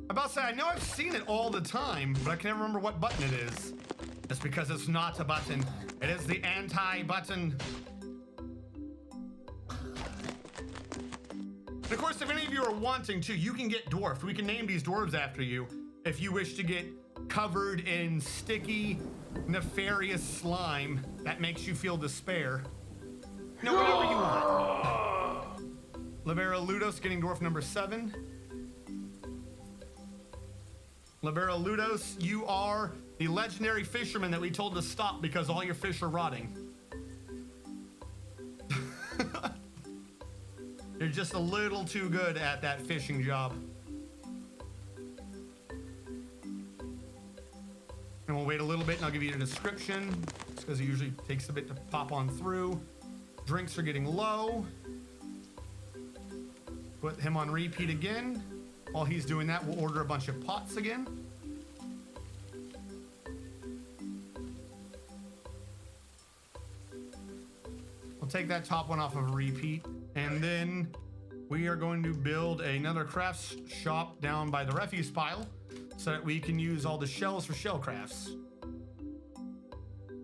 I'm about to say, I know I've seen it all the time, but I can never remember what button it is. It's because it's not a button. It is the anti-button. And of course, if any of you are wanting to, you can get dwarfed. We can name these dwarves after you if you wish to get covered in sticky, nefarious slime that makes you feel despair. You know, whatever you want. Libero Ludos getting dwarf number 7. Libero Ludos, you are the legendary fisherman that we told to stop because all your fish are rotting. You're just a little too good at that fishing job. And we'll wait a little bit and I'll give you a description. It's because it usually takes a bit to pop on through. Drinks are getting low. Put him on repeat again. While he's doing that, we'll order a bunch of pots again. We'll take that top one off of repeat. And then we are going to build another crafts shop down by the refuse pile so that we can use all the shells for shell crafts.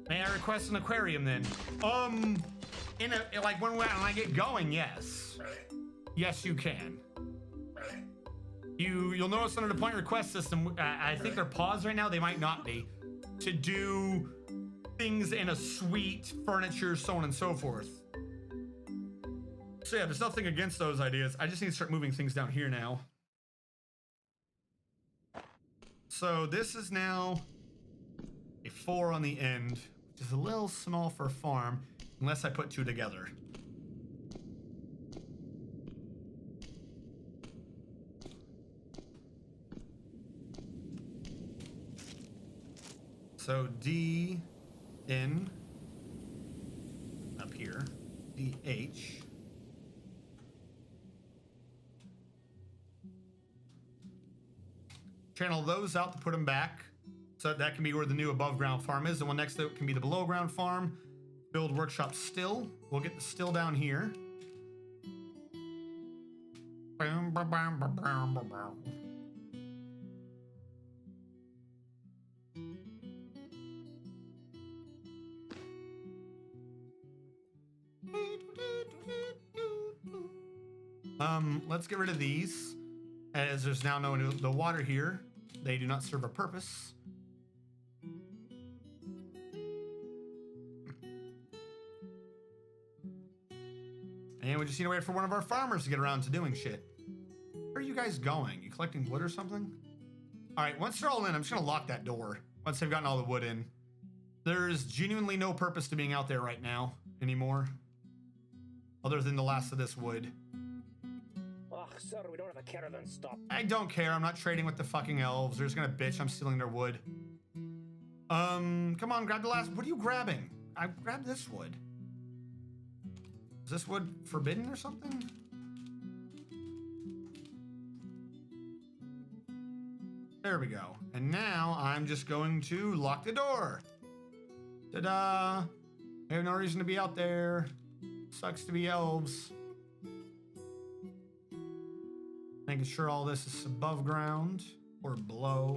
May I request an aquarium then? Like when I get going, yes. Yes, you can. You'll notice under the point request system, I think they're paused right now. They might not be. To do things in a suite, furniture, so on and so forth. So yeah, there's nothing against those ideas. I just need to start moving things down here now. So this is now a 4 on the end, which is a little small for a farm, unless I put 2 together. So D in up here, DH. Channel those out to put them back. So that can be where the new above ground farm is. The one next to it can be the below ground farm. Build workshop still. We'll get the still down here. Let's get rid of these, as there's now no the water here. They do not serve a purpose. And we just need to wait for one of our farmers to get around to doing shit. Where are you guys going? You collecting wood or something? All right, once they're all in, I'm just gonna lock that door. Once they've gotten all the wood in. There's genuinely no purpose to being out there right now anymore. Other than the last of this wood. Oh, sir, we don't have a caravan stop. I don't care. I'm not trading with the fucking elves. They're just gonna bitch I'm stealing their wood. Come on, grab the last. What are you grabbing? I grabbed this wood. Is this wood forbidden or something? There we go. And now I'm just going to lock the door. Ta-da! I have no reason to be out there. Sucks to be elves. Making sure all this is above ground or below.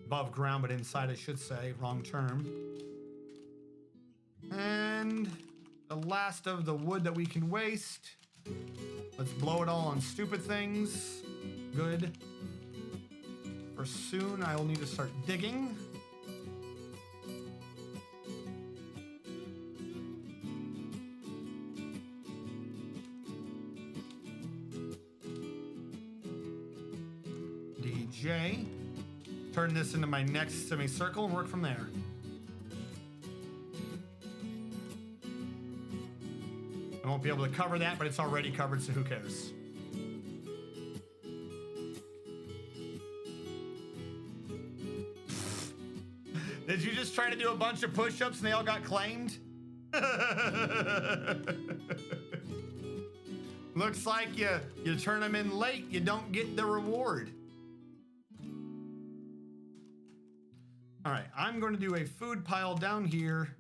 Above ground, but inside I should say. Wrong term. And the last of the wood that we can waste. Let's blow it all on stupid things. Good. For soon I will need to start digging. DJ. Turn this into my next semicircle and work from there. I won't be able to cover that, but it's already covered, so who cares? Did you just try to do a bunch of push-ups and they all got claimed? Looks like you turn them in late, you don't get the reward. All right, I'm going to do a food pile down here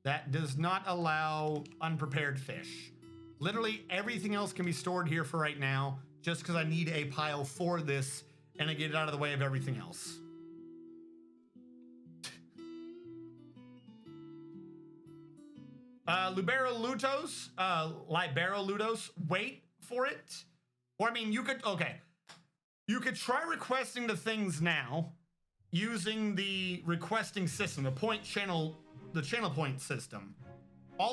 that does not allow unprepared fish. Literally everything else can be stored here for right now. just because I need a pile for this and I get it out of the way of everything else. Libero Ludos, wait for it. Or I mean, you could try requesting the things now using the requesting system, the channel point system.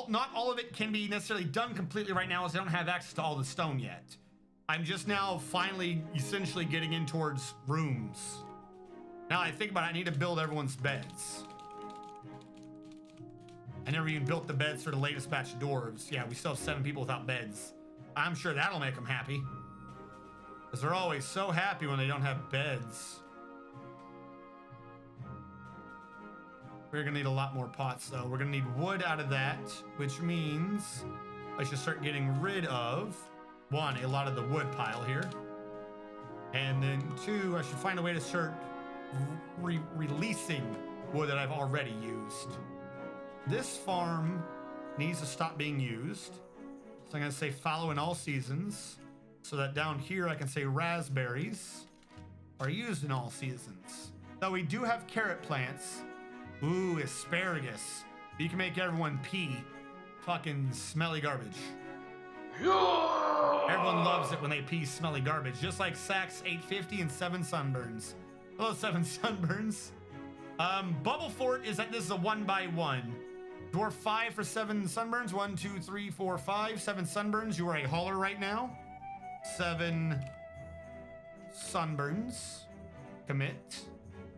Not all of it can be necessarily done completely right now as I don't have access to all the stone yet. I'm just now finally essentially getting in towards rooms. Now I think about it, I need to build everyone's beds. I never even built the beds for the latest batch of dwarves. Yeah, we still have 7 people without beds. I'm sure that'll make them happy. Because they're always so happy when they don't have beds. We're gonna need a lot more pots though. We're gonna need wood out of that, which means I should start getting rid of, 1, a lot of the wood pile here. And then 2, I should find a way to start releasing wood that I've already used. This farm needs to stop being used. So I'm gonna say fallow in all seasons. So that down here I can say raspberries are used in all seasons. Though we do have carrot plants. Ooh, asparagus. You can make everyone pee. Fucking smelly garbage. Everyone loves it when they pee smelly garbage. Just like Sax 850 and 7 Sunburns. Hello, 7 Sunburns. Bubble Fort is that this is a 1x1. Dwarf 5 for 7 Sunburns. 1, 2, 3, 4, 5. 7 Sunburns. You are a hauler right now. 7 Sunburns. Commit.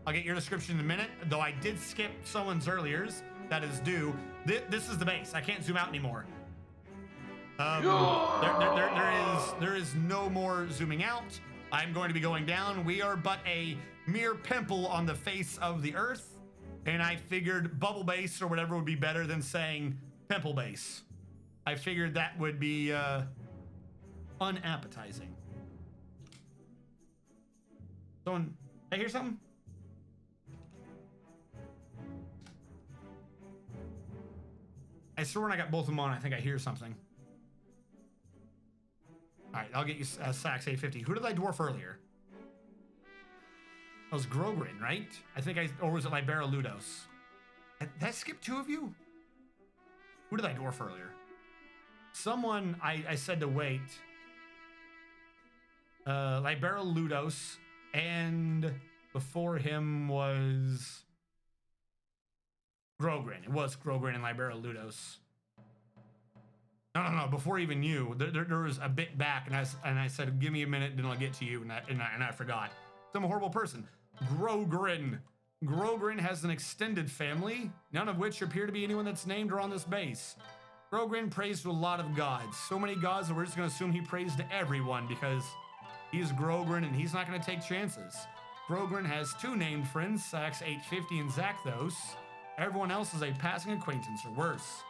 I'll get your description in a minute, though I did skip someone's earlier. That is due. This is the base. I can't zoom out anymore. There is no more zooming out. I'm going to be going down. We are but a mere pimple on the face of the earth, and I figured bubble base or whatever would be better than saying pimple base. I figured that would be unappetizing. Someone, I hear something? I swear when I got both of them on, I think I hear something. All right, I'll get you Sax 850. Who did I dwarf earlier? That was Grogrin, right? I think or was it Libera Ludos? Did I skip 2 of you? Who did I dwarf earlier? Someone I said to wait. Libera Ludos, and before him was Grogrin. It was Grogrin and Libera Ludos. No. Before even you, there was a bit back, and I said, "Give me a minute, then I'll get to you," and I forgot. So I'm a horrible person. Grogrin. Grogrin has an extended family, none of which appear to be anyone that's named or on this base. Grogrin prays to a lot of gods, so many gods that we're just gonna assume he prays to everyone because he's Grogrin and he's not gonna take chances. Grogrin has 2 named friends, Sax 850 and Zakthos. Everyone else is a passing acquaintance or worse.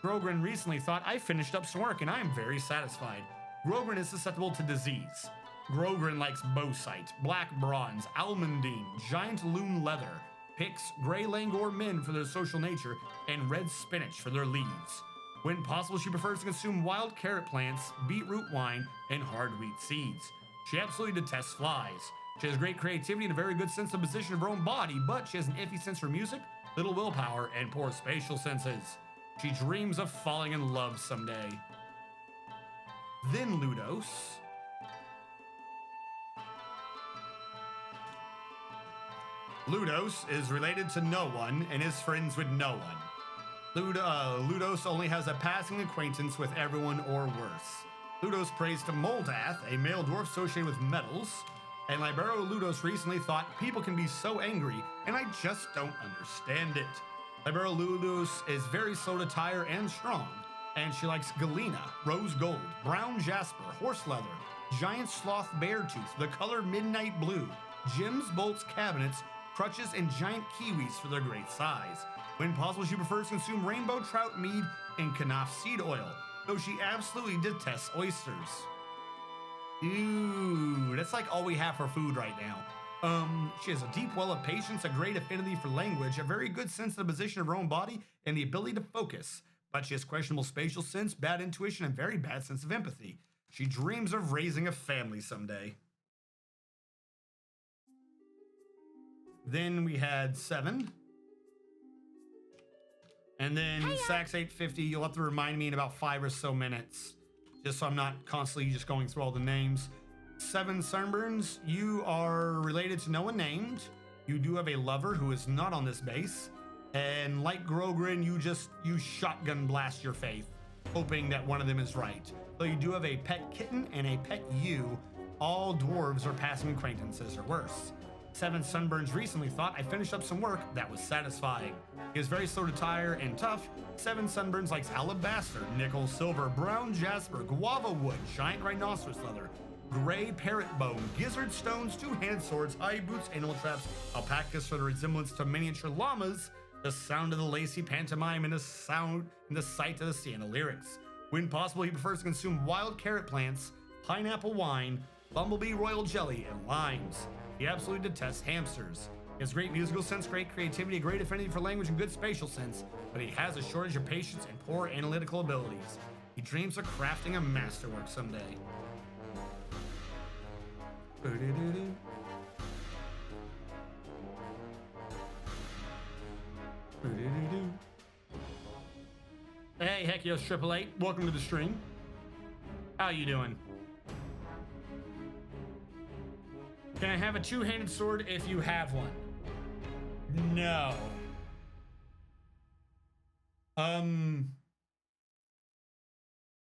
Grogrin recently thought, I finished up some work and I am very satisfied. Grogrin is susceptible to disease. Grogrin likes bauxite, black bronze, almandine, giant loon leather, picks, gray langor men for their social nature, and red spinach for their leaves. When possible, she prefers to consume wild carrot plants, beetroot wine, and hard wheat seeds. She absolutely detests flies. She has great creativity and a very good sense of position of her own body, but she has an iffy sense for music, little willpower, and poor spatial senses. She dreams of falling in love someday. Then Ludos. Ludos is related to no one and is friends with no one. Ludos only has a passing acquaintance with everyone or worse. Ludos prays to Moldath, a male dwarf associated with metals, and Libero Ludos recently thought people can be so angry, and I just don't understand it. Libero Ludos is very slow to tire and strong, and she likes galena, rose gold, brown jasper, horse leather, giant sloth bear tooth, the color midnight blue, gems, bolts, cabinets, crutches, and giant kiwis for their great size. When possible, she prefers to consume rainbow trout mead and kanaf seed oil, though she absolutely detests oysters. Ooh, that's like all we have for food right now. She has a deep well of patience, a great affinity for language, a very good sense of the position of her own body, and the ability to focus. But she has questionable spatial sense, bad intuition, and very bad sense of empathy. She dreams of raising a family someday. Then we had 7. And then Sax 850, you'll have to remind me in about 5 or so minutes, just so I'm not constantly just going through all the names. 7 Sunburns, you are related to no one named. You do have a lover who is not on this base. And like Grogrin, you shotgun blast your faith, hoping that one of them is right. Though you do have a pet kitten and a pet ewe, all dwarves are passing acquaintances or worse. 7 Sunburns recently thought I finished up some work that was satisfying. He is very slow to tire and tough. 7 Sunburns likes alabaster, nickel, silver, brown jasper, guava wood, giant rhinoceros leather, gray parrot bone, gizzard stones, 2-handed swords, eye boots, animal traps, alpacas for the resemblance to miniature llamas, the sound of the lacy pantomime, and the sight of the sea and the lyrics. When possible, he prefers to consume wild carrot plants, pineapple wine, bumblebee royal jelly, and limes. He absolutely detests hamsters. He has great musical sense, great creativity, great affinity for language, and good spatial sense, but he has a shortage of patience and poor analytical abilities. He dreams of crafting a masterwork someday. Hey, Hekios 888, welcome to the stream. How you doing? Can I have a 2-handed sword if you have one? No. I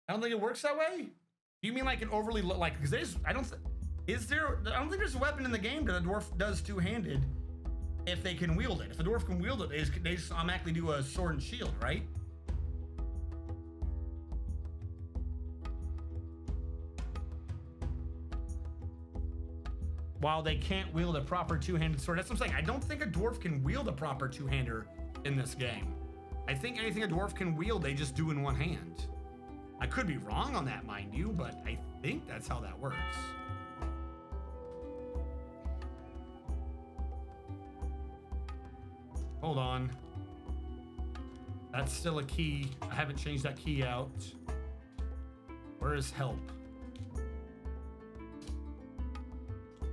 don't think it works that way. You mean like an overly like because there's I don't think there's a weapon in the game that a dwarf does 2-handed if they can wield it. If a dwarf can wield it, they just automatically do a sword and shield, right? While they can't wield a proper 2-handed sword. That's what I'm saying. I don't think a dwarf can wield a proper 2-hander in this game. I think anything a dwarf can wield, they just do in one hand. I could be wrong on that, mind you, but I think that's how that works. Hold on. That's still a key. I haven't changed that key out. Where is help?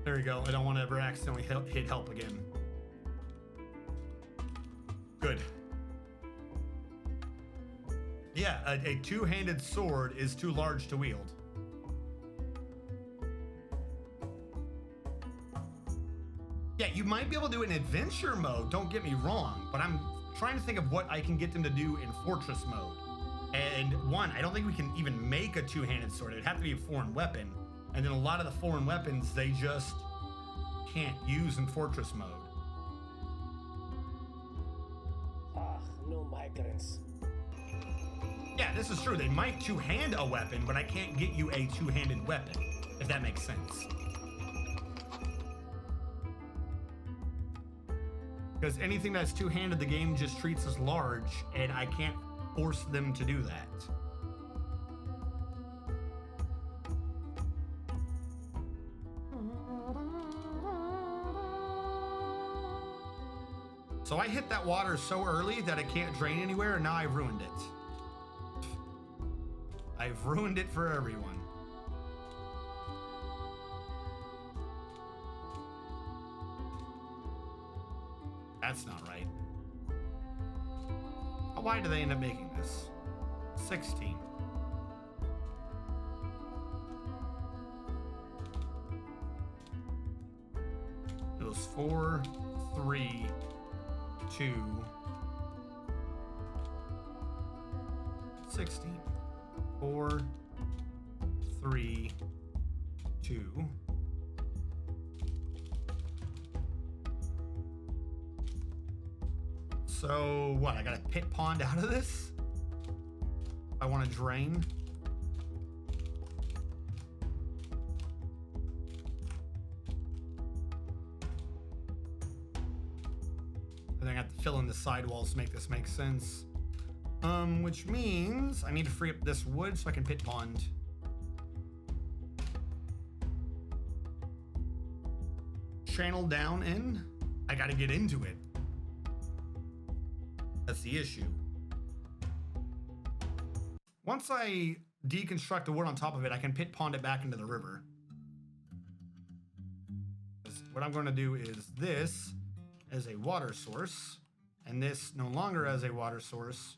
There we go. I don't want to ever accidentally hit help again. Good. Yeah, a 2-handed sword is too large to wield. Yeah, you might be able to do it in adventure mode, don't get me wrong, but I'm trying to think of what I can get them to do in fortress mode. And one, I don't think we can even make a 2-handed sword. It'd have to be a foreign weapon. And then a lot of the foreign weapons, they just can't use in fortress mode. Ah, no migrants. Yeah, this is true. They might 2-hand a weapon, but I can't get you a 2-handed weapon, if that makes sense. Because anything that's 2-handed, the game just treats as large, and I can't force them to do that. So I hit that water so early that it can't drain anywhere, and now I've ruined it. I've ruined it for everyone. That's not right. How wide do they end up making this? 16. It was 4, 3, 2, 16. 4, 3, 2. So what? I got a pit pond out of this? I want to drain. And I got to fill in the sidewalls to make this make sense. Which means I need to free up this wood so I can pit pond. Channel down in. I got to get into it. That's the issue. Once I deconstruct the wood on top of it, I can pit pond it back into the river. What I'm going to do is this as a water source, and this no longer as a water source,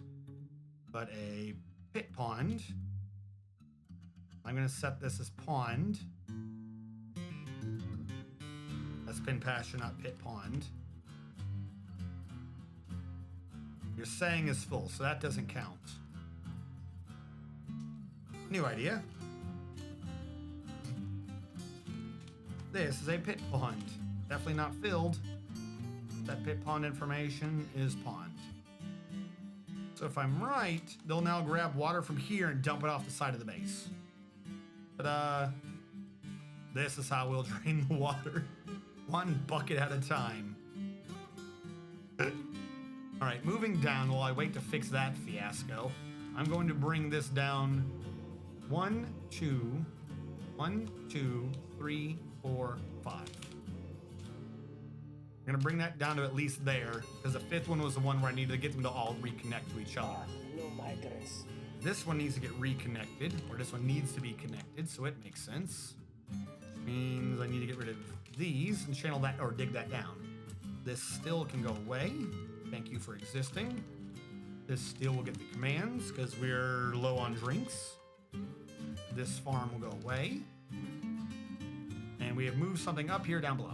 but a pit pond. I'm going to set this as pond. That's pin pasture, not pit pond. Your saying is full, so that doesn't count. New idea. This is a pit pond. Definitely not filled. That pit pond information is pond. So if I'm right, they'll now grab water from here and dump it off the side of the base. But this is how we'll drain the water. One bucket at a time. All right, moving down while I wait to fix that fiasco. I'm going to bring this down 1, 2, 3, 4, 5. I'm gonna bring that down to at least there, because the 5th one was the one where I needed to get them to all reconnect to each other. No migrants. This one needs to get reconnected, or this one needs to be connected, so it makes sense. Which means I need to get rid of these and channel that, or dig that down. This still can go away. Thank you for existing. This still will get the commands, because we're low on drinks. This farm will go away. And we have moved something up here down below.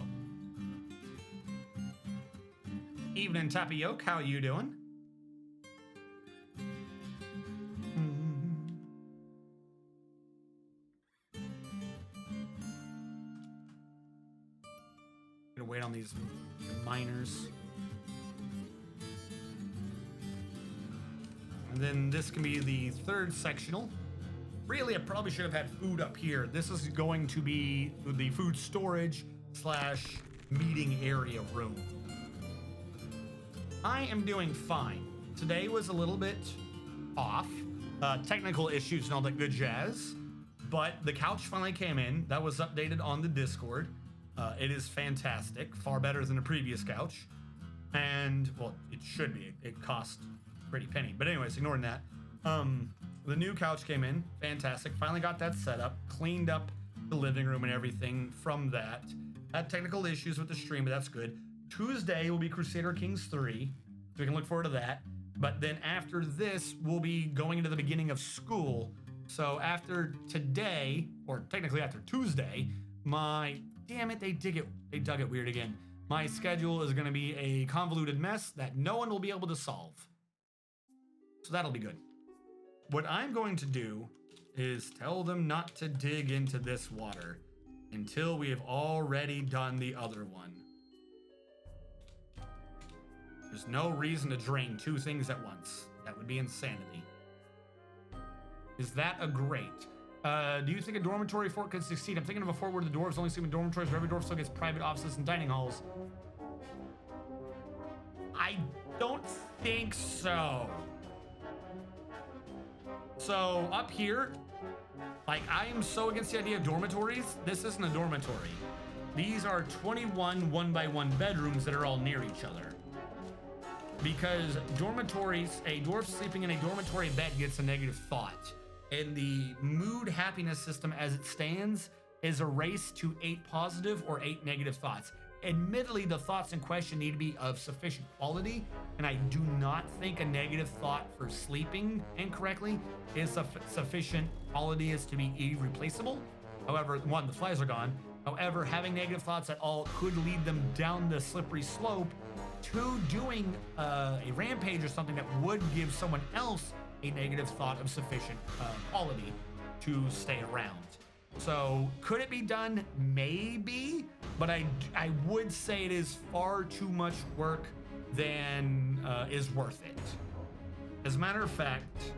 Evening, Tapioca. How are you doing? Gonna wait on these miners. And then this can be the 3rd sectional. Really, I probably should have had food up here. This is going to be the food storage / meeting area room. I am doing fine. Today was a little bit off. Technical issues and all that good jazz. But the couch finally came in. That was updated on the Discord. It is fantastic. Far better than the previous couch. And, well, it should be. It cost a pretty penny. But anyways, ignoring that. The new couch came in. Fantastic. Finally got that set up. Cleaned up the living room and everything from that. Had technical issues with the stream, but that's good. Tuesday will be Crusader Kings 3. So we can look forward to that. But then after this, we'll be going into the beginning of school. So after today, or technically after Tuesday, damn it, they dug it weird again. My schedule is going to be a convoluted mess that no one will be able to solve. So that'll be good. What I'm going to do is tell them not to dig into this water until we have already done the other one. There's no reason to drain 2 things at once. That would be insanity. Is that a great? Do you think a dormitory fort could succeed? I'm thinking of a fort where the dwarves only sleep in dormitories, where every dwarf still gets private offices and dining halls. I don't think so. So up here, like, I am so against the idea of dormitories. This isn't a dormitory. These are 21 1x1 bedrooms that are all near each other. Because dormitories, a dwarf sleeping in a dormitory bed gets a negative thought. And the mood happiness system as it stands is a race to 8 positive or 8 negative thoughts. Admittedly, the thoughts in question need to be of sufficient quality, and I do not think a negative thought for sleeping incorrectly is sufficient quality as to be irreplaceable. However, 1, the flies are gone. However, having negative thoughts at all could lead them down the slippery slope to doing a rampage or something that would give someone else a negative thought of sufficient quality to stay around. So could it be done? Maybe, but I would say it is far too much work than is worth it. As a matter of fact,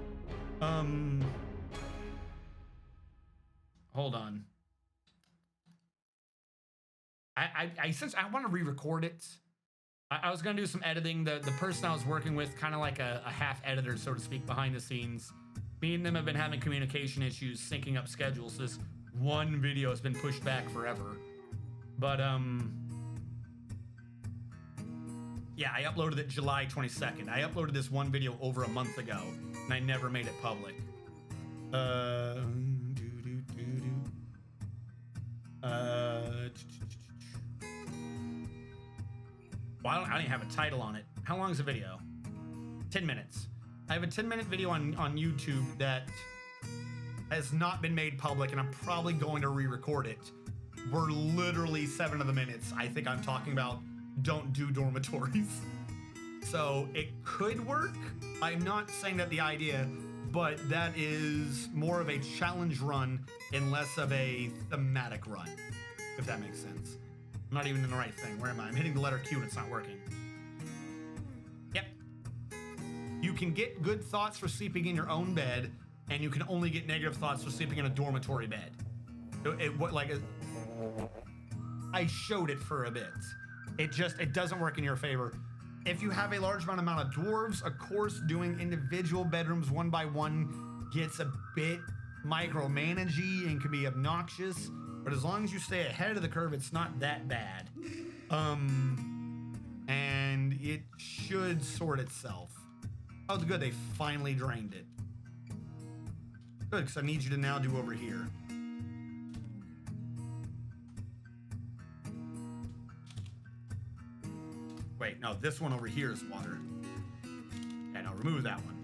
hold on. Since I want to re-record it. I was gonna do some editing. The person I was working with, kind of like a half editor, so to speak, behind the scenes. Me and them have been having communication issues, syncing up schedules. This one video has been pushed back forever. But yeah, I uploaded it July 22nd. I uploaded this one video over a month ago, and I never made it public. Well, I don't even have a title on it. How long is the video? 10 minutes. I have a 10-minute video on YouTube that has not been made public, and I'm probably going to re-record it. We're literally 7 of the minutes. I think I'm talking about don't do dormitories. So it could work. I'm not saying that the idea, but that is more of a challenge run and less of a thematic run, if that makes sense. I'm not even in the right thing. Where am I? I'm hitting the letter Q and it's not working. Yep. You can get good thoughts for sleeping in your own bed, and you can only get negative thoughts for sleeping in a dormitory bed. I showed it for a bit. It doesn't work in your favor. If you have a large amount of dwarves, of course, doing individual bedrooms one by one gets a bit micromanagey and can be obnoxious. But as long as you stay ahead of the curve, it's not that bad. And it should sort itself. Oh, good, they finally drained it. Good, because I need you to now do over here. Wait, no, this one over here is water. Okay, now remove that one.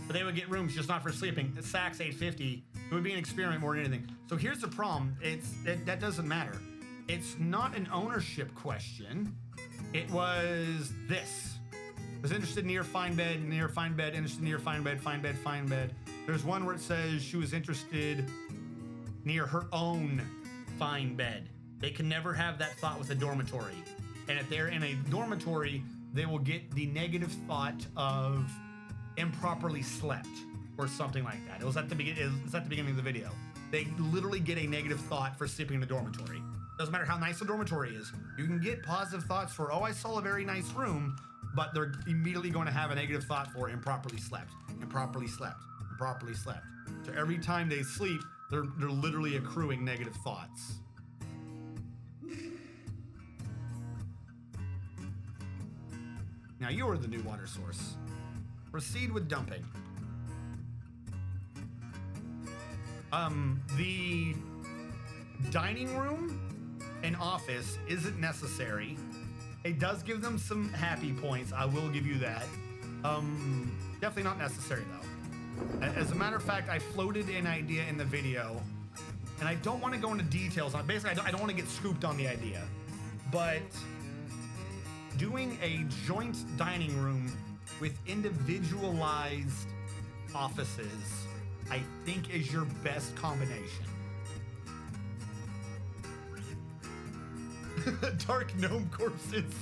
But they would get rooms, just not for sleeping. The Saks 850. It would be an experiment more than anything. So here's the problem. That doesn't matter. It's not an ownership question. It was this. Was interested near fine bed, interested near fine bed, fine bed, fine bed. There's one where it says she was interested near her own fine bed. They can never have that thought with a dormitory. And if they're in a dormitory, they will get the negative thought of improperly slept or something like that. It was at the beginning of the video. They literally get a negative thought for sleeping in a dormitory. Doesn't matter how nice a dormitory is. You can get positive thoughts for, oh, I saw a very nice room, but they're immediately going to have a negative thought for improperly slept, improperly slept, improperly slept. So every time they sleep, they're literally accruing negative thoughts. Now you are the new water source. Proceed with dumping. The dining room and office isn't necessary. It does give them some happy points. I will give you that. Definitely not necessary though. As a matter of fact, I floated an idea in the video, and I don't want to go into details on it. Basically, I don't want to get scooped on the idea, but doing a joint dining room with individualized offices, I think is your best combination. Dark gnome corpses.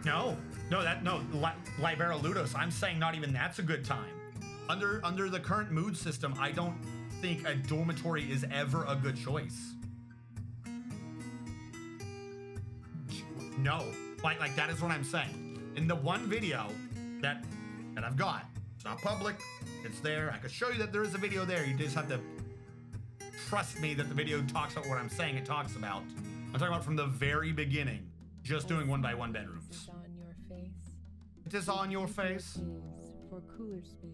No, Libera Ludos. I'm saying not even that's a good time. Under the current mood system, I don't think a dormitory is ever a good choice. No, like that is what I'm saying. In the one video that I've got, it's not public, it's there. I could show you that there is a video there. You just have to trust me that the video talks about what I'm saying it talks about. I'm talking about from the very beginning, just doing one by one bedrooms. On your face. It is on your face. For cooler space.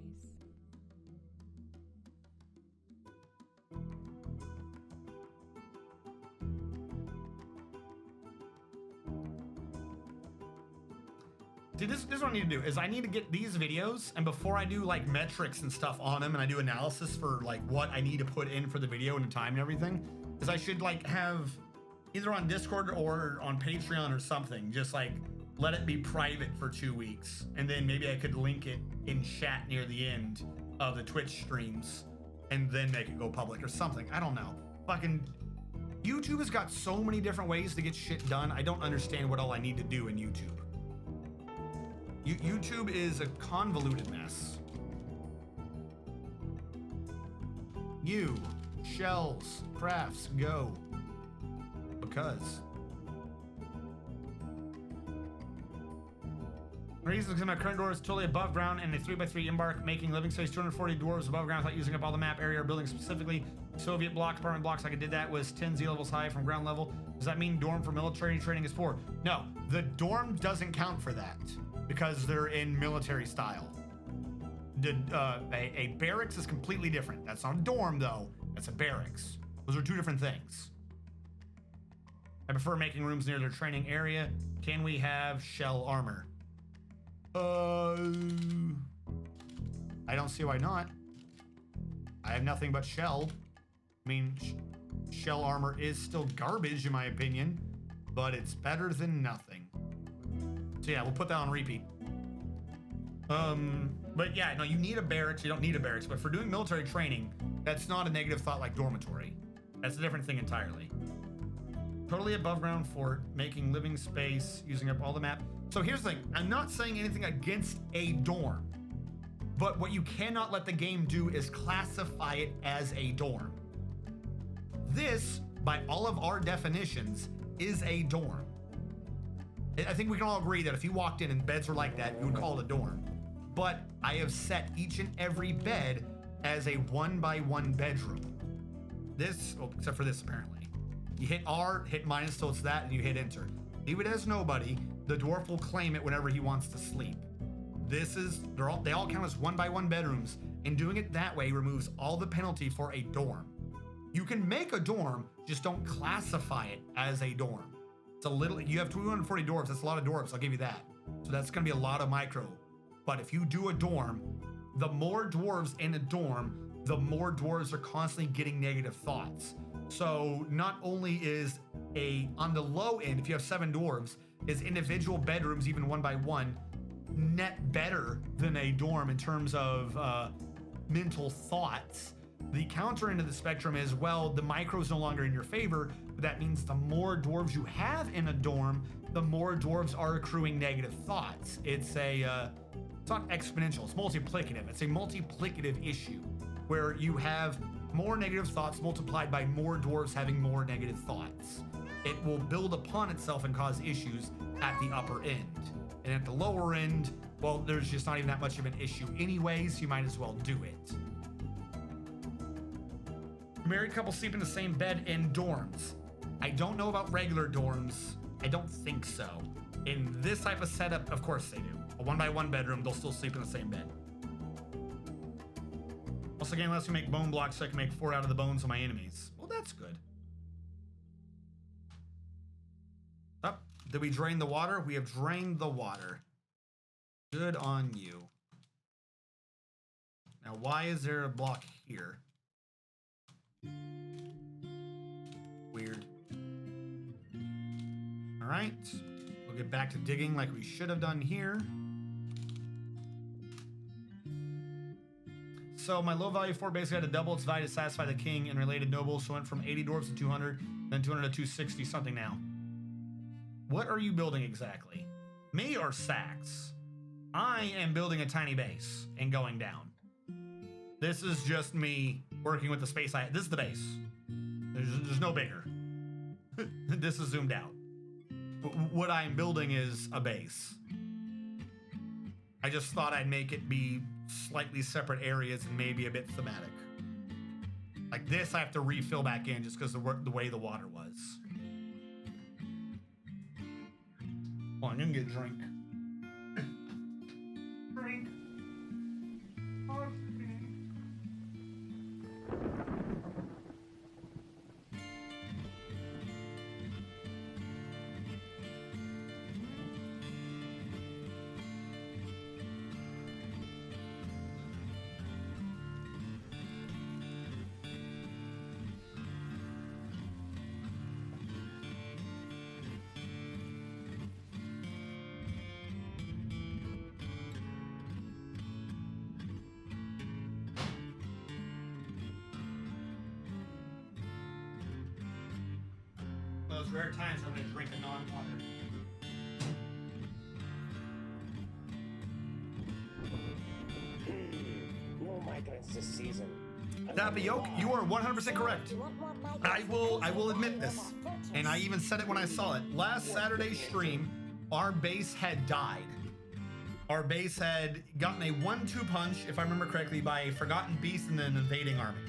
See, this is what I need to do, is I need to get these videos, and before I do like metrics and stuff on them, and I do analysis for like what I need to put in for the video and the time and everything, is I should like have either on Discord or on Patreon or something, just like let it be private for 2 weeks, and then maybe I could link it in chat near the end of the Twitch streams, and then make it go public or something. I don't know. Fucking YouTube has got so many different ways to get shit done. I don't understand what all I need to do in YouTube. YouTube is a convoluted mess. You, shells, crafts, go. Because. Reasons because my current door is totally above ground and a 3x3 embark, making living space 240 dwarves above ground without using up all the map area or building specifically Soviet block apartment blocks. Like I did that was 10 Z levels high from ground level. Does that mean dorm for military training is 4? No, the dorm doesn't count for that because they're in military style. A barracks is completely different. That's not a dorm though. That's a barracks. Those are two different things. I prefer making rooms near their training area. Can we have shell armor? I don't see why not. I have nothing but shell. I mean, shell armor is still garbage in my opinion, but it's better than nothing. So yeah, we'll put that on repeat. But yeah, no, you need a barracks. You don't need a barracks, but for doing military training, that's not a negative thought like dormitory. That's a different thing entirely. Totally above ground fort, making living space, using up all the map. So here's the thing, I'm not saying anything against a dorm, but what you cannot let the game do is classify it as a dorm. This, by all of our definitions, is a dorm. I think we can all agree that if you walked in and beds were like that, you would call it a dorm. But I have set each and every bed as a 1x1 bedroom. This, oh, except for this apparently. You hit R, hit minus till it's that, and you hit enter. Leave it as nobody. The dwarf will claim it whenever he wants to sleep. This is, they all count as 1x1 bedrooms, and doing it that way removes all the penalty for a dorm. You can make a dorm, just don't classify it as a dorm. It's a little, you have 240 dwarves, that's a lot of dwarves, I'll give you that. So that's gonna be a lot of micro. But if you do a dorm, the more dwarves in a dorm, the more dwarves are constantly getting negative thoughts. So not only is on the low end, if you have 7 dwarves, is individual bedrooms, even 1x1, net better than a dorm in terms of mental thoughts. The counter end of the spectrum is, well, the micro is no longer in your favor, but that means the more dwarves you have in a dorm, the more dwarves are accruing negative thoughts. It's not exponential, it's multiplicative. It's a multiplicative issue where you have more negative thoughts multiplied by more dwarves having more negative thoughts. It will build upon itself and cause issues at the upper end. And at the lower end, well, there's just not even that much of an issue anyways, you might as well do it. Married couples sleep in the same bed in dorms. I don't know about regular dorms. I don't think so. In this type of setup, of course they do. A 1x1 bedroom, they'll still sleep in the same bed. Also, game lets me make bone blocks so I can make 4 out of the bones of my enemies. Well, that's good. Oh, did we drain the water? We have drained the water. Good on you. Now, why is there a block here? Weird. All right. We'll get back to digging like we should have done here. So my low value fort basically had to double its value to satisfy the king and related nobles, so it went from 80 dwarves to 200, then 200 to 260 something now. What are you building exactly? Me or Sax? I am building a tiny base and going down. This is just me working with the space this is the base. There's no bigger. This is zoomed out. What I'm building is a base. I just thought I'd make it be slightly separate areas and maybe a bit thematic. Like this, I have to refill back in just because of the way the water was. Hold on, I'm gonna get a drink. Drink. Those rare times I'm gonna drink a non-water. No migrants this season. Dappy Yoke, you are 100% correct. I will admit this, and I even said it when I saw it. Last Saturday's stream, our base had died. our base had gotten a 1-2 punch, if I remember correctly, by a forgotten beast and an invading army.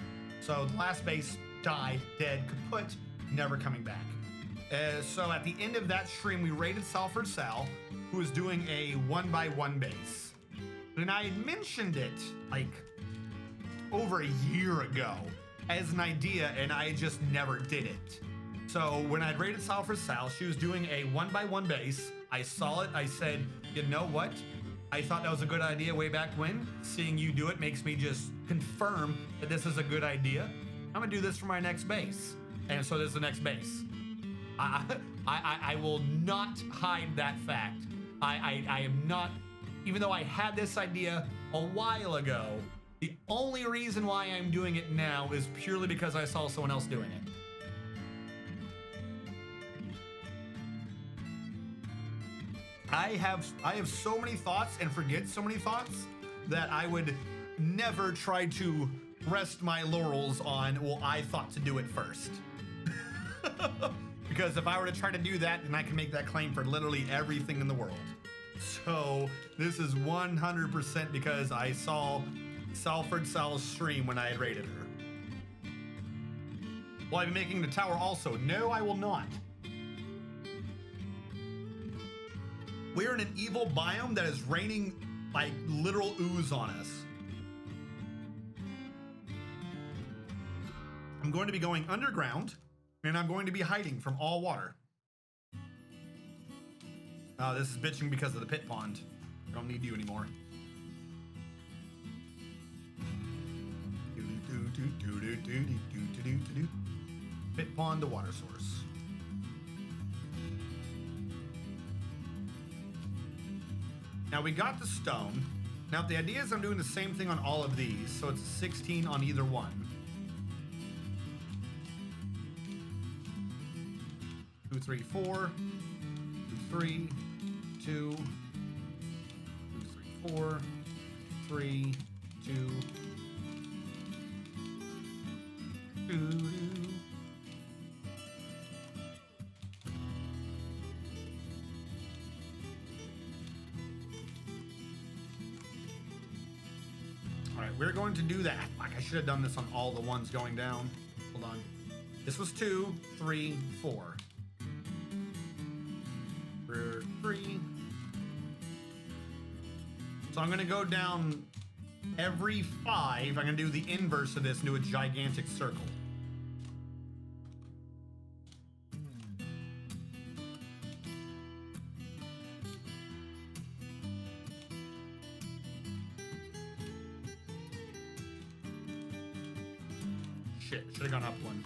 So the last base died, dead, kaput, never coming back. So at the end of that stream, we raided Salford Sal, who was doing a 1x1 base. And I had mentioned it like over a year ago as an idea, and I just never did it. So when I'd raided Salford Sal, she was doing a 1x1 base. I saw it. I said, you know what? I thought that was a good idea way back when. Seeing you do it makes me just confirm that this is a good idea. I'm gonna do this for my next base. And so this is the next base. I will not hide that fact. I am not, even though I had this idea a while ago, the only reason why I'm doing it now is purely because I saw someone else doing it. I have so many thoughts and forget so many thoughts that I would never try to rest my laurels on, well, I thought to do it first. Because if I were to try to do that, then I can make that claim for literally everything in the world. So this is 100% because I saw Salford Sal's stream when I had raided her. Will I be making the tower also? No, I will not. We're in an evil biome that is raining like literal ooze on us. I'm going to be going underground, and I'm going to be hiding from all water. Oh, this is bitching because of the pit pond. I don't need you anymore. Pit pond, the water source. Now we got the stone. Now the idea is I'm doing the same thing on all of these, so it's 16 on either one. 2, 3, 4, 2, 3, 2, 2, 3, 4, 3, 2, 2. All right, we're going to do that. Like, I should have done this on all the ones going down. Hold on. This was 2, 3, 4. 3. So I'm going to go down every 5. I'm going to do the inverse of this and do a gigantic circle. Shit, should have gone up one.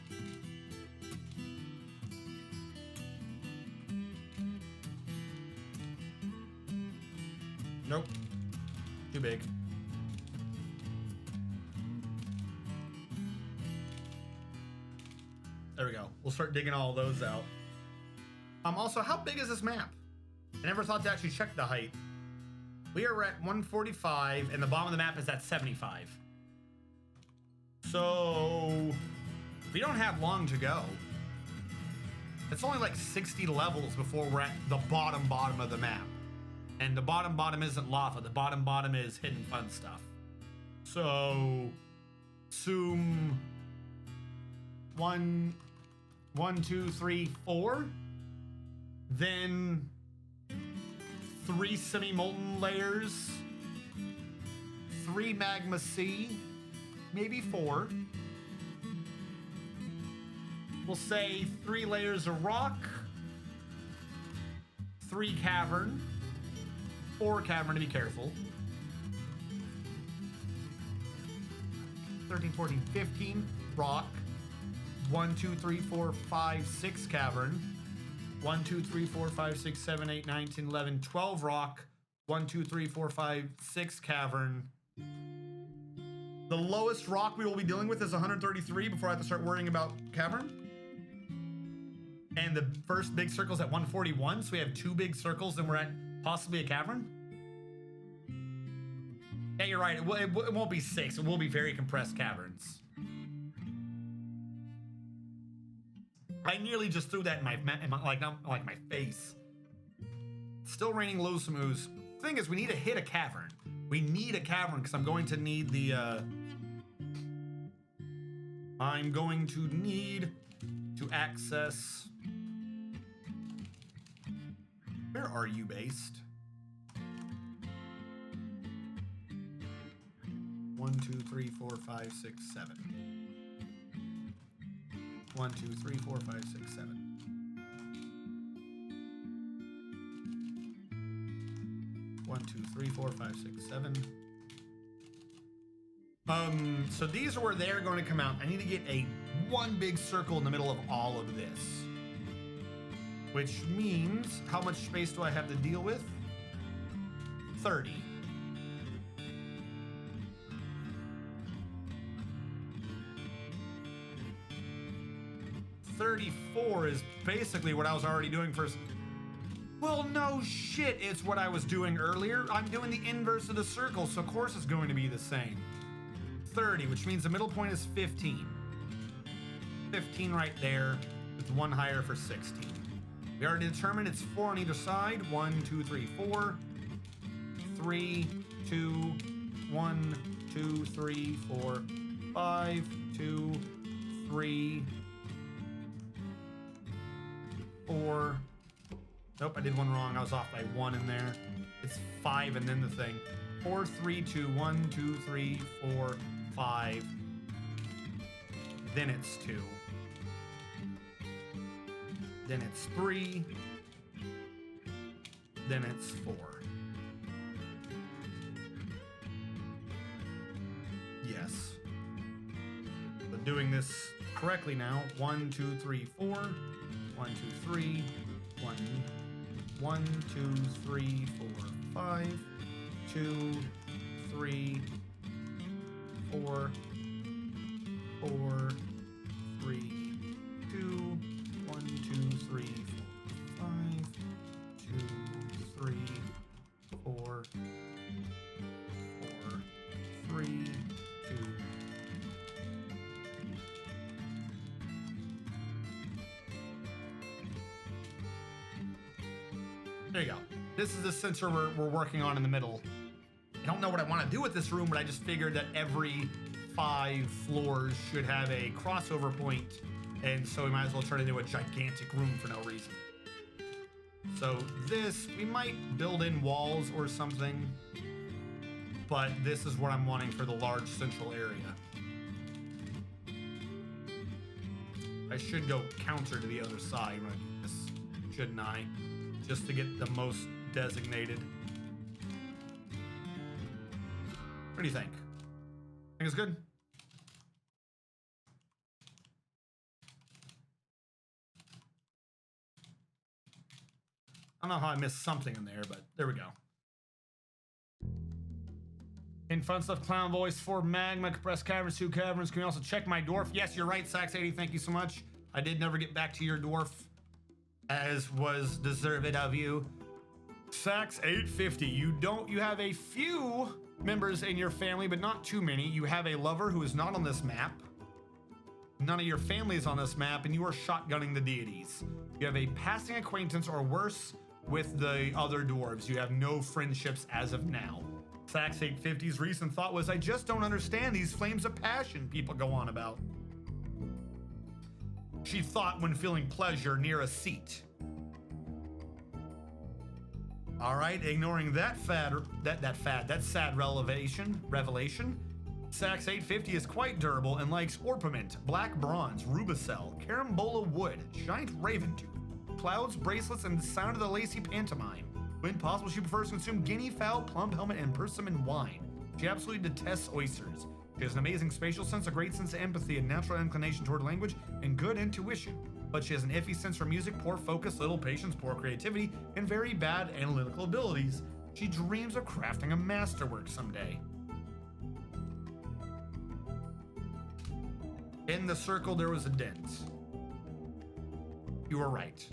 Nope. Too big. There we go. We'll start digging all those out. Also, how big is this map? I never thought to actually check the height. We are at 145, and the bottom of the map is at 75. So we don't have long to go. It's only like 60 levels before we're at the bottom of the map. And the bottom isn't lava. The bottom is hidden fun stuff. So, assume 1, 2, 3, 4. Then 3 semi-molten layers. 3 magma sea. Maybe 4. We'll say 3 layers of rock. 3 cavern. 4 cavern to be careful. 13, 14, 15 rock. 1, 2, 3, 4, 5, 6 cavern. 1, 2, 3, 4, 5, 6, 7, 8, 9, 10, 11, 12 rock. 1, 2, 3, 4, 5, 6 cavern. The lowest rock we will be dealing with is 133 before I have to start worrying about cavern. And the first big circle's at 141, so we have 2 big circles and we're at possibly a cavern? Yeah, you're right. It won't be 6. It will be very compressed caverns. I nearly just threw that in my face. Still raining loathsome ooze. thing is we need to hit a cavern. We need a cavern because I'm going to need the, I'm going to need to access... Where are you based? 1, 2, 3, 4, 5, 6, 7. 1, 2, 3, 4, 5, 6, 7. One, two, three, four, five, six, 7. So these are where they're going to come out. I need to get one big circle in the middle of all of this. Which means, how much space do I have to deal with? 30. $34 is basically what I was already doing first. Well, no shit, it's what I was doing earlier. I'm doing the inverse of the circle, so of course it's going to be the same. 30, which means the middle point is 15. 15 right there, with one higher for 16. We already determined it's 4 on either side. 1, 2, 3, 4. 3, 2, 1, 2, 3, 4, 5, 2, 3, 4. Nope, I did one wrong. I was off by 1 in there. It's 5 and then the thing. 4, 3, 2, 1, 2, 3, 4, 5. Then it's 2. Then it's 3. Then it's 4. Yes. So doing this correctly now. 1, 2, 3, 4. 1, 2, 3. 1, 2, 3, 4, 5. 2, 3, 4, 4, 3, 2, 1, 2, 3, 4, 5, 2, 3, 4, 4, 3, 2. There you go. This is the sensor we're working on in the middle. I don't know what I want to do with this room, but I just figured that every 5 floors should have a crossover point, and so we might as well turn it into a gigantic room for no reason. So this, we might build in walls or something, but this is what I'm wanting for the large central area. I should go counter to the other side when I do this, shouldn't I? Just to get the most designated. What do you think? Think it's good? I don't know how I missed something in there, but there we go. In fun stuff, clown voice, 4 magma, compressed caverns, 2 caverns. Can you also check my dwarf? Yes, you're right, Sax80. Thank you so much. I did never get back to your dwarf, as was deserved of you. Sax850, you have a few members in your family, but not too many. You have a lover who is not on this map. None of your family is on this map, and you are shotgunning the deities. You have a passing acquaintance or worse with the other dwarves. You have no friendships as of now. Sax850's recent thought was, I just don't understand these flames of passion people go on about. She thought when feeling pleasure near a seat. All right, ignoring that that sad revelation, Sax850 is quite durable and likes orpiment, black bronze, rubicel, carambola wood, giant raven tooth, clouds, bracelets, and the sound of the lacy pantomime. When possible, she prefers to consume guinea fowl, plum helmet, and persimmon wine. She absolutely detests oysters. She has an amazing spatial sense, a great sense of empathy, and natural inclination toward language, and good intuition. But she has an iffy sense for music, poor focus, little patience, poor creativity, and very bad analytical abilities. She dreams of crafting a masterwork someday. In the circle, there was a dent. You were right.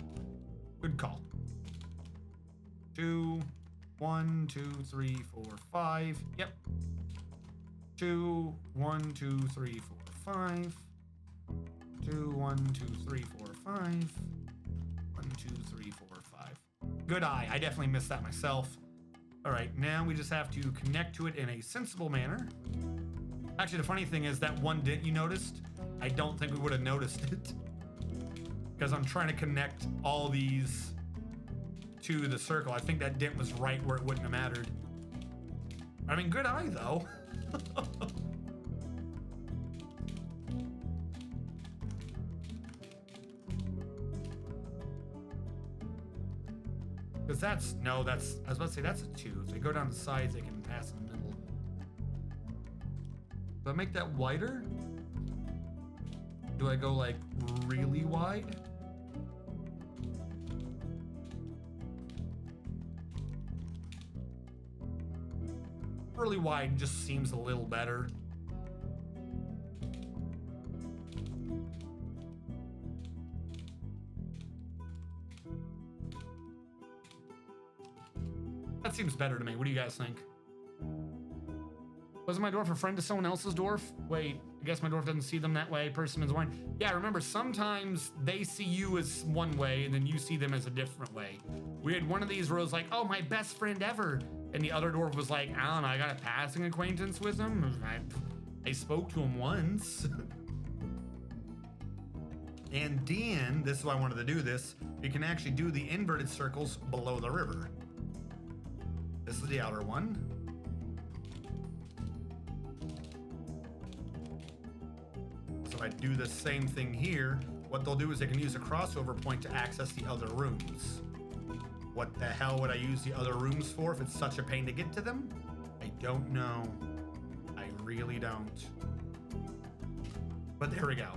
Good call. 2, 1, 2, 3, 4, 5. Yep. 2, 1, 2, 3, 4, 5. 2, 1, 2, 3, 4, 5. 1, 2, 3, 4, 5. Good eye. I definitely missed that myself. All right, now we just have to connect to it in a sensible manner. Actually, the funny thing is that one dent you noticed, I don't think we would have noticed it. Because I'm trying to connect all these to the circle. I think that dent was right where it wouldn't have mattered. I mean, good eye, though. Because that's, no, that's, I was about to say that's a 2. If they go down the sides, they can pass in the middle. Do I make that wider? Do I go like really wide? Really wide just seems a little better. That seems better to me. What do you guys think? Wasn't my dwarf a friend to someone else's dwarf? Wait, I guess my dwarf doesn't see them that way. Persimmons wine. Yeah, remember, sometimes they see you as one way and then you see them as a different way. We had one of these where it was like, oh, my best friend ever. And the other dwarf was like, I don't know, I got a passing acquaintance with him. I spoke to him once. And then, this is why I wanted to do this, you can actually do the inverted circles below the river. This is the outer one. So if I do the same thing here, what they'll do is they can use a crossover point to access the other rooms. What the hell would I use the other rooms for if it's such a pain to get to them? I don't know. I really don't. But there we go.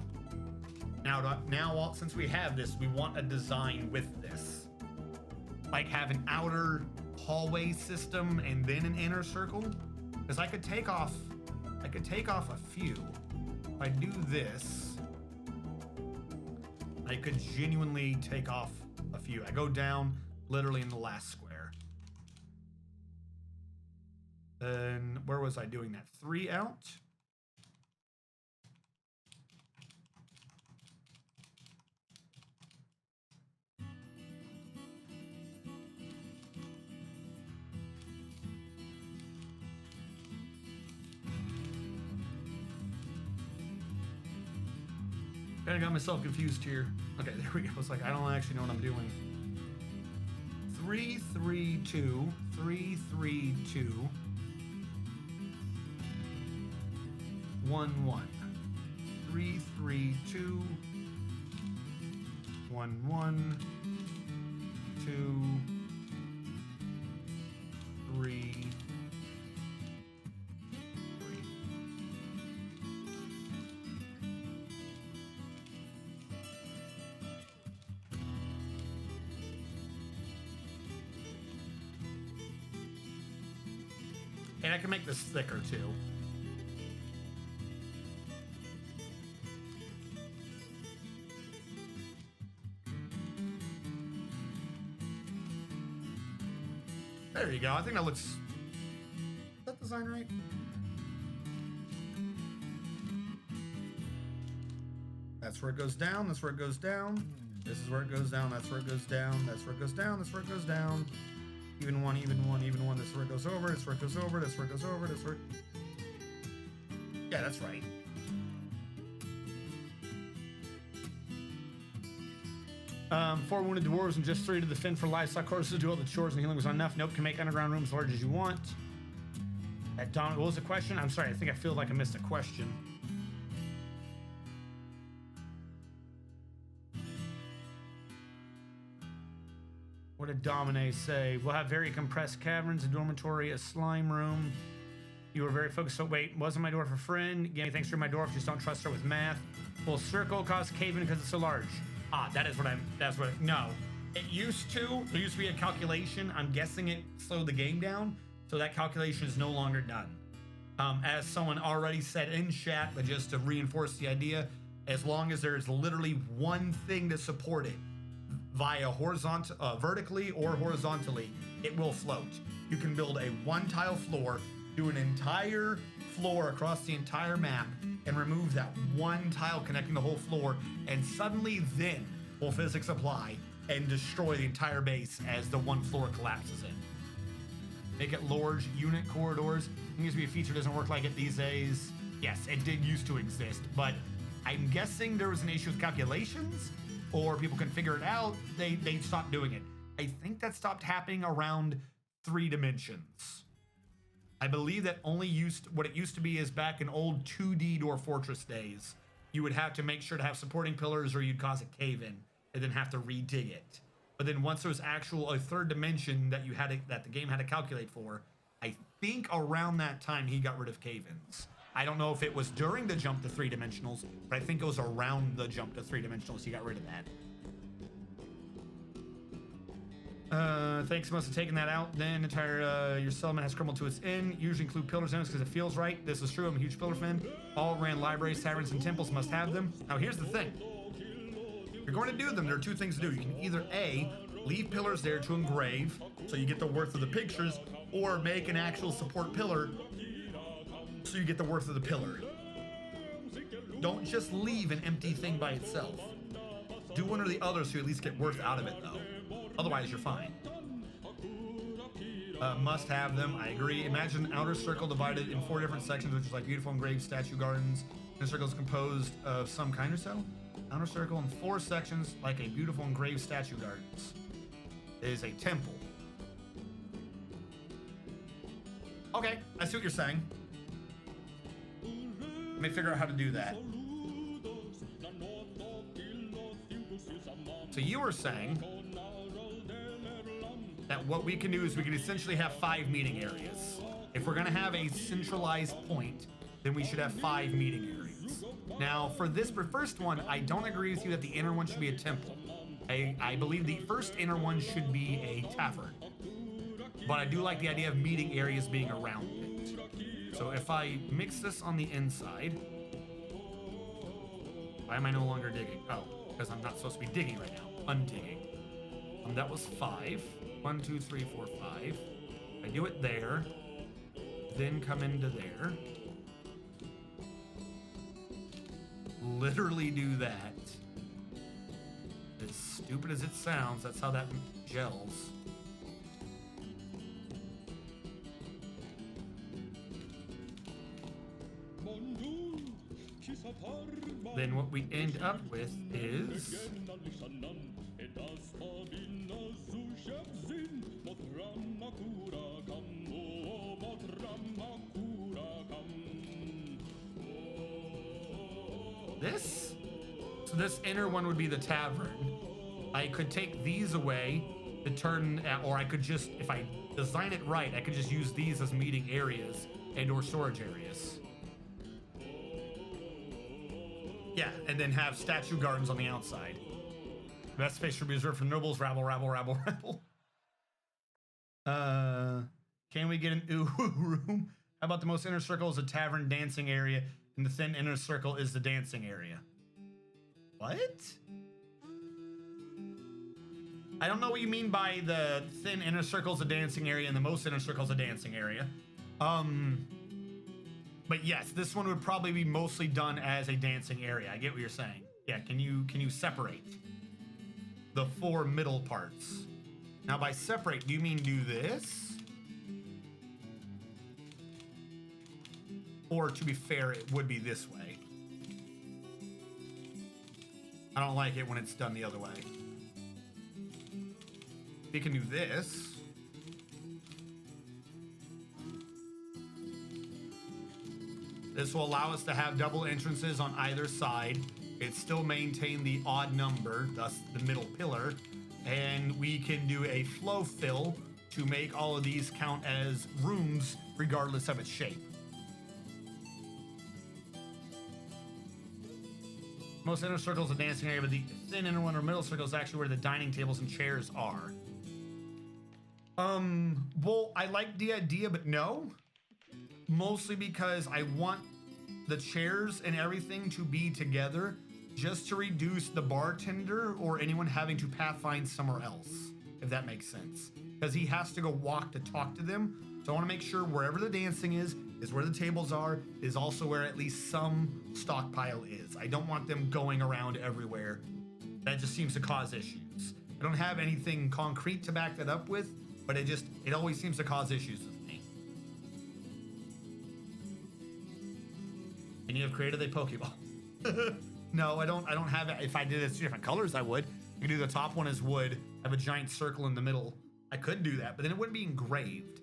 Now, since we have this, we want a design with this. Like have an outer hallway system and then an inner circle. Because I could take off a few. If I do this, I could genuinely take off a few. I go down literally in the last square. Then where was I doing that? 3 out. I got myself confused here. Okay, there we go. It's like I don't actually know what I'm doing. 3, 3, 2, 3, 3, 2, 1, 1. 3, 3, 2, 1, 1, 2, 3. And I can make this thicker too. There you go. I think that looks... Is that design right? That's where it goes down. That's where it goes down. This is where it goes down. That's where it goes down. That's where it goes down. That's where it goes down. Even one, even one, even one. This is where it goes over. This is where it goes over. This is where it goes over. This is where... Yeah, that's right. Four wounded dwarves and just 3 to defend for livestock horses to do all the chores and healing was not enough. Nope, can make underground rooms as large as you want. What was the question? I'm sorry, I think I feel like I missed a question. What did Domine say? We'll have very compressed caverns, a dormitory, a slime room. You were very focused. So wait, wasn't my dwarf a friend? Again, thanks for my dwarf. Just don't trust her with math. Full circle cause cave-in because it's so large. Ah, no. There used to be a calculation. I'm guessing it slowed the game down. So that calculation is no longer done. As someone already said in chat, but just to reinforce the idea, as long as there's literally one thing to support it, via vertically or horizontally, it will float. You can build a 1-tile floor, do an entire floor across the entire map, and remove that 1 tile connecting the whole floor, and suddenly then will physics apply and destroy the entire base as the 1 floor collapses in. Make it large unit corridors. It used to be a feature, doesn't work like it these days. Yes, it did used to exist, but I'm guessing there was an issue with calculations, or people couldn't figure it out. They stopped doing it. I think that stopped happening around 3 dimensions. I believe that only what it used to be is back in old 2D Dwarf Fortress days. You would have to make sure to have supporting pillars or you'd cause a cave in and then have to redig it. But then once there was a 3rd dimension that that the game had to calculate for, I think around that time he got rid of cave-ins. I don't know if it was during the jump to 3 dimensionals, but I think it was around the jump to 3 dimensionals he got rid of that. Thanks, must have taken that out. Then your settlement has crumbled to its end. Usually include pillars in it because it feels right. This is true. I'm a huge pillar fan. All ran libraries, taverns, and temples must have them. Now here's the thing. If you're going to do them, there are 2 things to do. You can either A, leave pillars there to engrave, so you get the worth of the pictures, or make an actual support pillar, so you get the worth of the pillar. Don't just leave an empty thing by itself. Do one or the other so you at least get worth out of it, though. Otherwise, you're fine. Must have them. I agree. Imagine an outer circle divided in 4 different sections, which is like beautiful engraved statue gardens. Inner circle is composed of some kind or so. Outer circle in 4 sections, like a beautiful engraved statue gardens. It is a temple. Okay, I see what you're saying. Let me figure out how to do that. So you were saying that what we can do is we can essentially have 5 meeting areas. If we're gonna have a centralized point, then we should have 5 meeting areas. Now, for this first one, I don't agree with you that the inner one should be a temple. I believe the first inner one should be a tavern. But I do like the idea of meeting areas being around it. So if I mix this on the inside, why am I no longer digging? Oh, because I'm not supposed to be digging right now. Undigging. That was 5. 1, 2, 3, 4, 5. I do it there, then come into there. Literally do that. As stupid as it sounds, that's how that gels. Then what we end up with is this. So this inner one would be the tavern. I could take these away to turn, or I could just, if I design it right, I could just use these as meeting areas and or storage areas. Yeah, and then have statue gardens on the outside. The best space should be reserved for nobles. Rabble, rabble, rabble, rabble. Can we get an ooh room? How about the most inner circle is a tavern dancing area, and the thin inner circle is the dancing area? What? I don't know what you mean by the thin inner circle is a dancing area and the most inner circle is a dancing area. But yes, this one would probably be mostly done as a dancing area. I get what you're saying. Yeah, can you separate the 4 middle parts? Now by separate, do you mean do this? Or to be fair, it would be this way. I don't like it when it's done the other way. We can do this. This will allow us to have double entrances on either side. It still maintain the odd number, thus the middle pillar. And we can do a flow fill to make all of these count as rooms regardless of its shape. Most inner circles a dancing area, but the thin inner one or middle circle is actually where the dining tables and chairs are. Well, I like the idea, but no. Mostly because I want the chairs and everything to be together just to reduce the bartender or anyone having to pathfind somewhere else, if that makes sense. Because he has to go walk to talk to them. So I want to make sure wherever the dancing is where the tables are, is also where at least some stockpile is. I don't want them going around everywhere. That just seems to cause issues. I don't have anything concrete to back that up with, but it always seems to cause issues with me. And you have created a Pokeball. No, I don't have it. If I did it in different colors, I would. You could do the top one as wood, have a giant circle in the middle. I could do that, but then it wouldn't be engraved.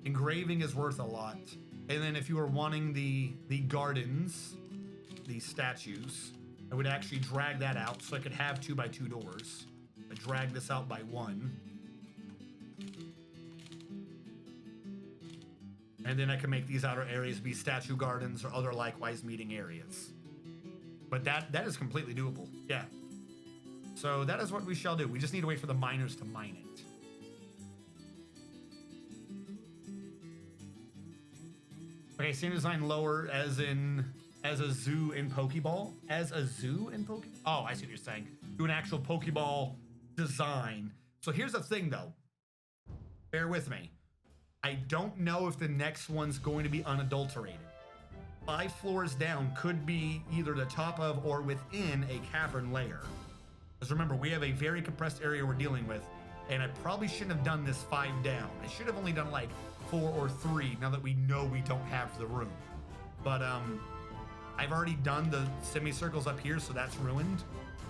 Engraving is worth a lot. And then if you were wanting the gardens, the statues, I would actually drag that out so I could have 2x2 doors. I drag this out by 1. And then I can make these outer areas be statue gardens or other likewise meeting areas. But that is completely doable. Yeah. So that is what we shall do. We just need to wait for the miners to mine it. Okay, same design lower as a zoo in Pokeball. As a zoo in Pokeball? Oh, I see what you're saying. Do an actual Pokeball design. So here's the thing though. Bear with me. I don't know if the next one's going to be unadulterated. 5 floors down could be either the top of or within a cavern layer. Because remember, we have a very compressed area we're dealing with, and I probably shouldn't have done this 5 down. I should have only done like 4 or 3 now that we know we don't have the room. But I've already done the semicircles up here, so that's ruined.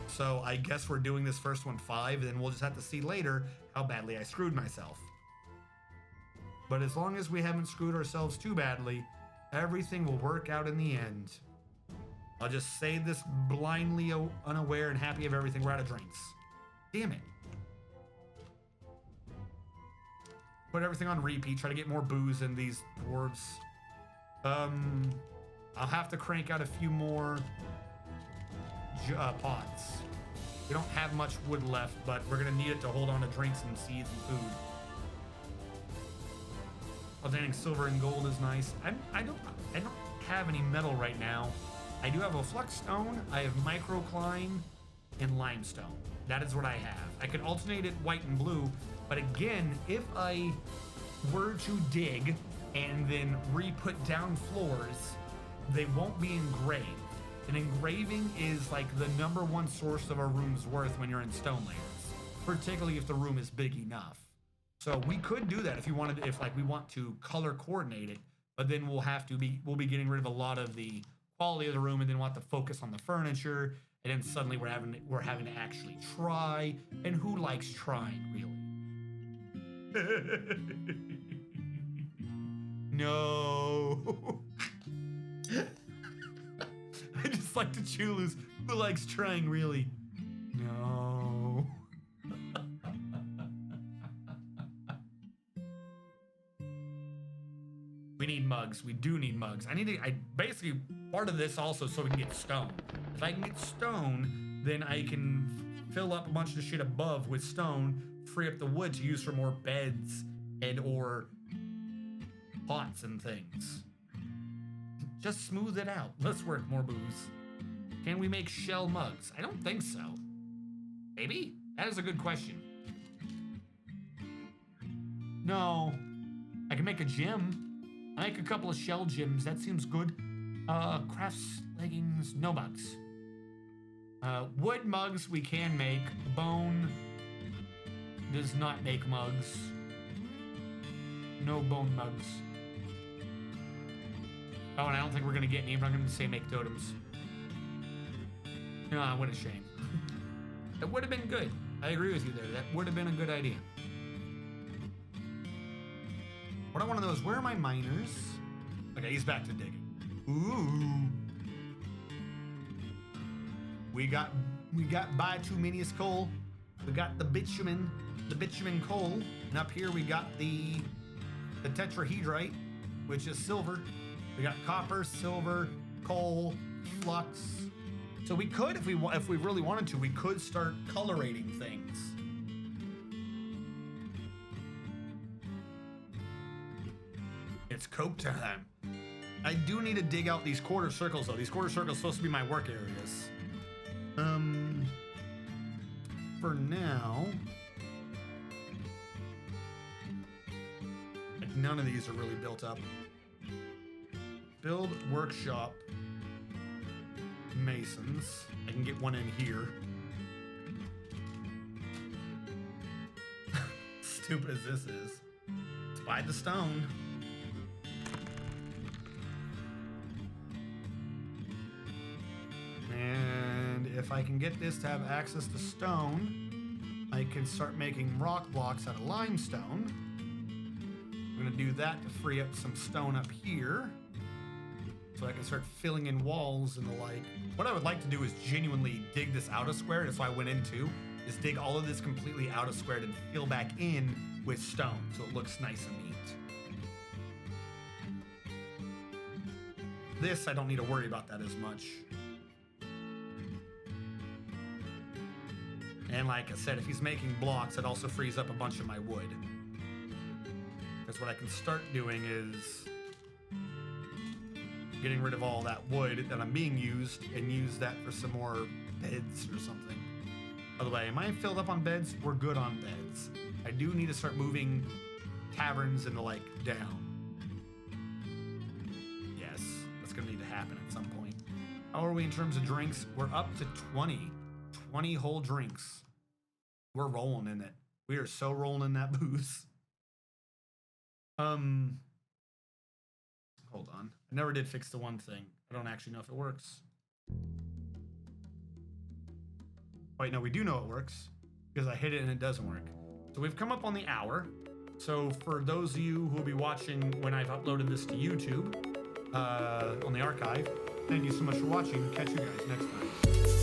So I guess we're doing this first one 5, and then we'll just have to see later how badly I screwed myself. But as long as we haven't screwed ourselves too badly, everything will work out in the end. I'll just say this blindly unaware and happy of everything. We're out of drinks. Damn it. Put everything on repeat. Try to get more booze in these dwarves. I'll have to crank out a few more pots. We don't have much wood left, but we're gonna need it to hold on to drinks and seeds and food. Alternating silver and gold is nice. I don't have any metal right now. I do have a flux stone, I have microcline, and limestone. That is what I have. I could alternate it white and blue, but again, if I were to dig and then re-put down floors, they won't be engraved. And engraving is like the #1 source of a room's worth when you're in stone layers, particularly if the room is big enough. So we could do that if you wanted, if like we want to color coordinate it, but then we'll be getting rid of a lot of the quality of the room, and then we'll have to focus on the furniture, and then suddenly we're having to actually try, and who likes trying really? No. I just like to choose who likes trying really. No. We need mugs. We do need mugs. I basically, part of this also so we can get stone. If I can get stone, then I can fill up a bunch of shit above with stone, free up the wood to use for more beds and or pots and things. Just smooth it out. Let's work more booze. Can we make shell mugs? I don't think so. Maybe? That is a good question. No. I can make a gym. I make a couple of shell gyms. That seems good. Crafts, leggings, no mugs. Wood mugs we can make. Bone does not make mugs. No bone mugs. Oh, and I don't think we're gonna get any, but I'm gonna say make totems. No, what a shame. It would have been good. I agree with you there. That would have been a good idea. What I want to know is, where are my miners? Okay, he's back to digging. Ooh. We got bituminous coal. We got the bitumen coal. And up here we got the tetrahedrite, which is silver. We got copper, silver, coal, flux. So we could, if we really wanted to, we could start colorating things. It's Coke time. I do need to dig out these quarter circles though. These quarter circles are supposed to be my work areas. For now, like none of these are really built up. Build workshop masons. I can get one in here. stupid as this is. Let's buy the stone. And if I can get this to have access to stone, I can start making rock blocks out of limestone. I'm gonna do that to free up some stone up here, so I can start filling in walls and the like. What I would like to do is genuinely dig this out of square. That's why I went into, is dig all of this completely out of squared and fill back in with stone so it looks nice and neat. This, I don't need to worry about that as much. And like I said, if he's making blocks, it also frees up a bunch of my wood. Because what I can start doing is getting rid of all that wood that I'm being used and use that for some more beds or something. By the way, am I filled up on beds? We're good on beds. I do need to start moving taverns and the like down. Yes, that's gonna need to happen at some point. How are we in terms of drinks? We're up to 20 whole drinks. We're rolling in it. We are so rolling in that booze. Hold on. I never did fix the one thing. I don't actually know if it works. Wait, no, we do know it works because I hit it and it doesn't work. So we've come up on the hour. So for those of you who will be watching when I've uploaded this to YouTube on the archive, thank you so much for watching. Catch you guys next time.